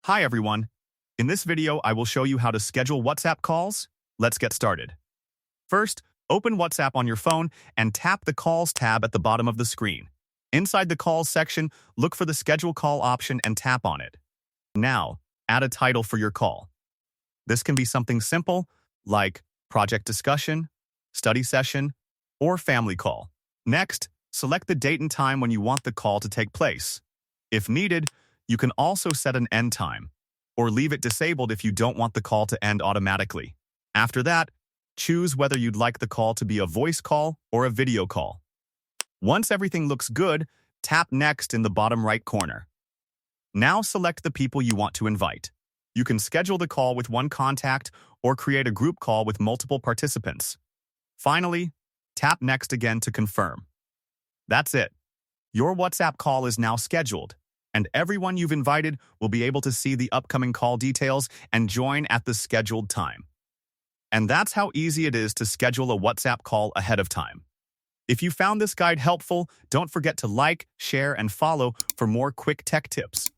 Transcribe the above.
Hi everyone. In this video, I will show you how to schedule WhatsApp calls. Let's get started. First, open WhatsApp on your phone and tap the Calls tab at the bottom of the screen. Inside the Calls section, look for the Schedule Call option and tap on it. Now, add a title for your call. This can be something simple, like project discussion, study session, or family call. Next, select the date and time when you want the call to take place. If needed, you can also set an end time, or leave it disabled if you don't want the call to end automatically. After that, choose whether you'd like the call to be a voice call or a video call. Once everything looks good, tap Next in the bottom right corner. Now select the people you want to invite. You can schedule the call with one contact or create a group call with multiple participants. Finally, tap Next again to confirm. That's it. Your WhatsApp call is now scheduled, and everyone you've invited will be able to see the upcoming call details and join at the scheduled time. And that's how easy it is to schedule a WhatsApp call ahead of time. If you found this guide helpful, don't forget to like, share, and follow for more quick tech tips.